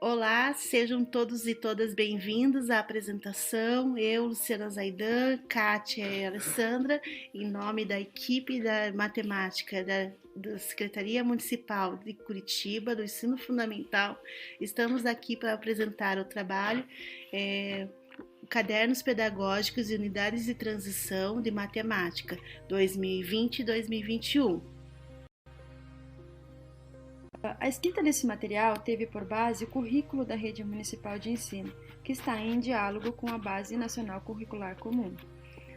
Olá, sejam todos e todas bem-vindos à apresentação. Eu, Luciana Zaidan, Kátia e Alessandra, em nome da equipe da matemática da Secretaria Municipal de Curitiba, do Ensino Fundamental, estamos aqui para apresentar o trabalho Cadernos Pedagógicos e Unidades de Transição de Matemática 2020 e 2021. A escrita desse material teve por base o currículo da Rede Municipal de Ensino, que está em diálogo com a Base Nacional Curricular Comum,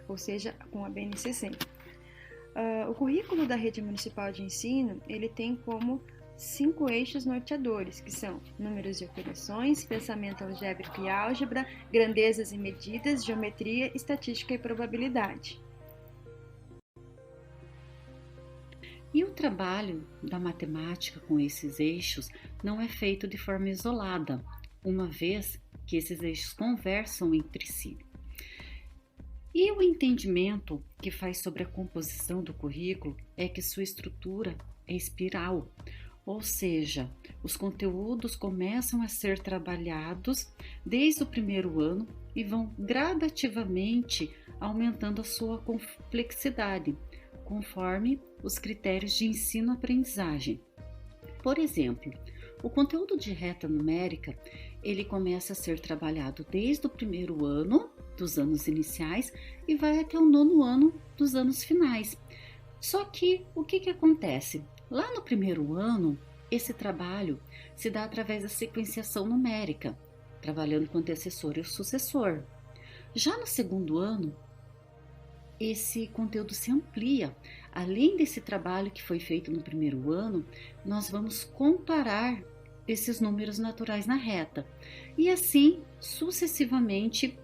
ou seja, com a BNCC. O currículo da Rede Municipal de Ensino, ele tem como 5 eixos norteadores, que são números e operações, pensamento algébrico e álgebra, grandezas e medidas, geometria, estatística e probabilidade. E o trabalho da matemática com esses eixos não é feito de forma isolada, uma vez que esses eixos conversam entre si. E o entendimento que faz sobre a composição do currículo é que sua estrutura é espiral, ou seja, os conteúdos começam a ser trabalhados desde o primeiro ano e vão gradativamente aumentando a sua complexidade, conforme os critérios de ensino-aprendizagem. Por exemplo, o conteúdo de reta numérica, ele começa a ser trabalhado desde o primeiro ano, dos anos iniciais, e vai até o nono ano dos anos finais. Só que, o que acontece? Lá no primeiro ano, esse trabalho se dá através da sequenciação numérica, trabalhando com o antecessor e o sucessor. Já no segundo ano, esse conteúdo se amplia. Além desse trabalho que foi feito no primeiro ano, nós vamos comparar esses números naturais na reta e assim sucessivamente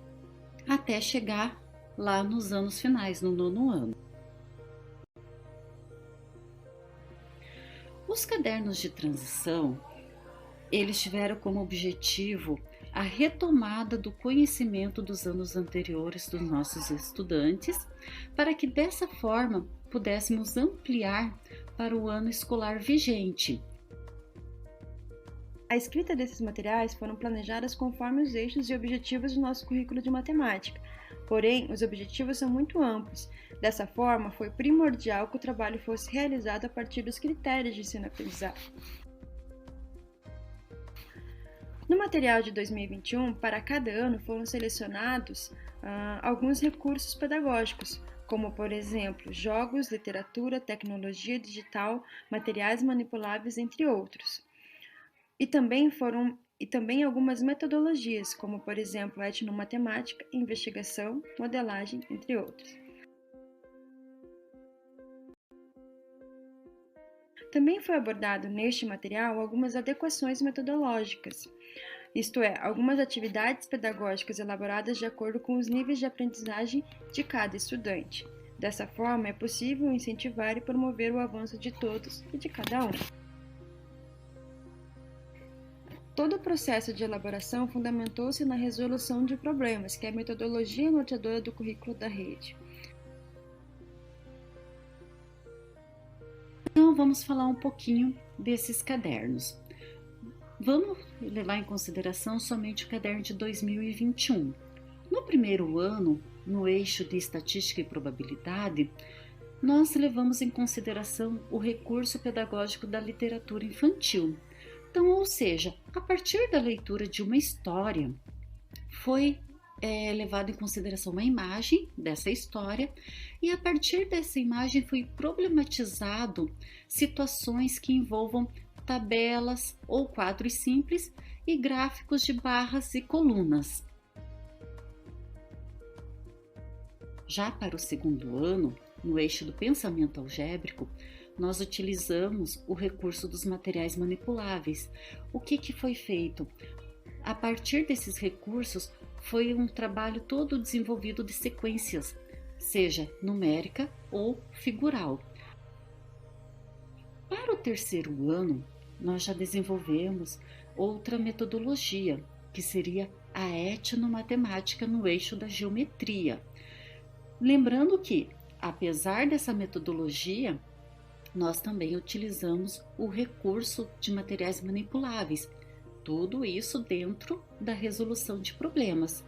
até chegar lá nos anos finais, no nono ano. Os cadernos de transição, eles tiveram como objetivo a retomada do conhecimento dos anos anteriores dos nossos estudantes, para que dessa forma pudéssemos ampliar para o ano escolar vigente. A escrita desses materiais foram planejadas conforme os eixos e objetivos do nosso currículo de matemática, porém, os objetivos são muito amplos. Dessa forma, foi primordial que o trabalho fosse realizado a partir dos critérios de ensino-aprendizagem. No material de 2021, para cada ano foram selecionados alguns recursos pedagógicos, como, por exemplo, jogos, literatura, tecnologia digital, materiais manipuláveis, entre outros. E também algumas metodologias, como, por exemplo, etnomatemática, investigação, modelagem, entre outros. Também foi abordado neste material algumas adequações metodológicas, isto é, algumas atividades pedagógicas elaboradas de acordo com os níveis de aprendizagem de cada estudante. Dessa forma, é possível incentivar e promover o avanço de todos e de cada um. Todo o processo de elaboração fundamentou-se na resolução de problemas, que é a metodologia norteadora do currículo da rede. Então, vamos falar um pouquinho desses cadernos. Vamos levar em consideração somente o caderno de 2021. No primeiro ano, no eixo de estatística e probabilidade, nós levamos em consideração o recurso pedagógico da literatura infantil. Então, ou seja, a partir da leitura de uma história, foi levado em consideração uma imagem dessa história e a partir dessa imagem foi problematizado situações que envolvam tabelas ou quadros simples e gráficos de barras e colunas. Já para o segundo ano, no eixo do pensamento algébrico, nós utilizamos o recurso dos materiais manipuláveis. O que foi feito? A partir desses recursos, foi um trabalho todo desenvolvido de sequências, seja numérica ou figural. Para o terceiro ano, nós já desenvolvemos outra metodologia, que seria a etnomatemática no eixo da geometria. Lembrando que, apesar dessa metodologia, nós também utilizamos o recurso de materiais manipuláveis, Tudo isso dentro da resolução de problemas.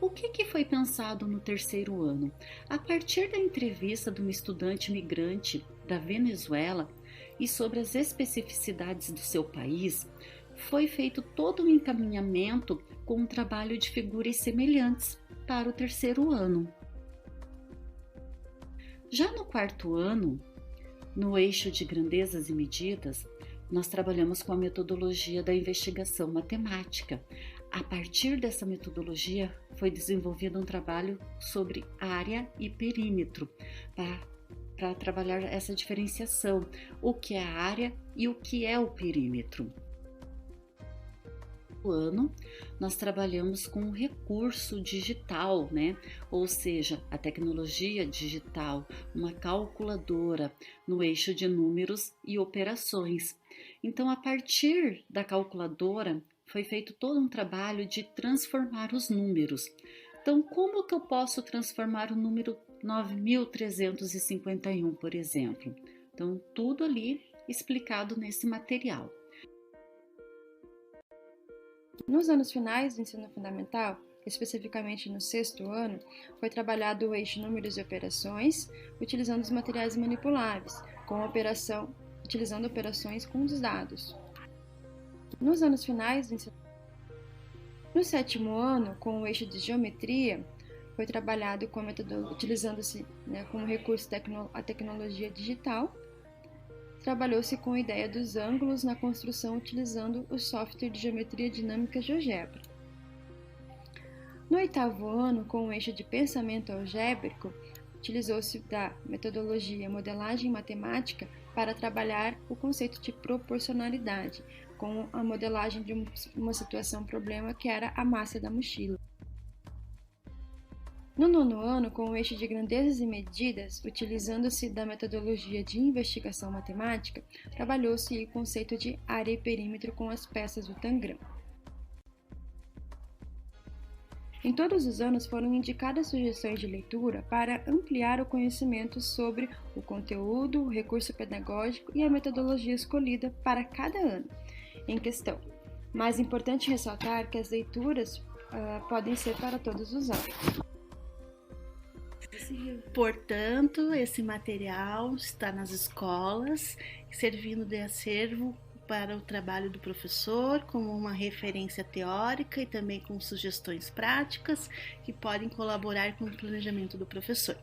O que foi pensado no terceiro ano? A partir da entrevista de uma estudante migrante da Venezuela e sobre as especificidades do seu país, foi feito todo um encaminhamento com um trabalho de figuras semelhantes para o terceiro ano. Já no quarto ano, no eixo de grandezas e medidas, nós trabalhamos com a metodologia da investigação matemática. A partir dessa metodologia, foi desenvolvido um trabalho sobre área e perímetro, para trabalhar essa diferenciação, o que é a área e o que é o perímetro. No ano, nós trabalhamos com um recurso digital, Ou seja, a tecnologia digital, uma calculadora no eixo de números e operações. Então, a partir da calculadora, foi feito todo um trabalho de transformar os números. Então, como que eu posso transformar o número 9.351, por exemplo? Então, tudo ali explicado nesse material. Nos anos finais do ensino fundamental, especificamente no sexto ano, foi trabalhado o eixo números e operações, utilizando os materiais manipuláveis, utilizando operações com os dados. Nos anos finais do ensino No sétimo ano, com o eixo de geometria, foi trabalhado utilizando-se como recurso a tecnologia digital. Trabalhou-se com a ideia dos ângulos na construção utilizando o software de geometria dinâmica GeoGebra. No oitavo ano, com o eixo de pensamento algébrico, utilizou-se da metodologia modelagem matemática para trabalhar o conceito de proporcionalidade, com a modelagem de uma situação-problema que era a massa da mochila. No nono ano, com o eixo de grandezas e medidas, utilizando-se da metodologia de investigação matemática, trabalhou-se o conceito de área e perímetro com as peças do tangram. Em todos os anos foram indicadas sugestões de leitura para ampliar o conhecimento sobre o conteúdo, o recurso pedagógico e a metodologia escolhida para cada ano em questão. Mas é importante ressaltar que as leituras podem ser para todos os anos. Portanto, esse material está nas escolas, servindo de acervo para o trabalho do professor, como uma referência teórica e também com sugestões práticas que podem colaborar com o planejamento do professor.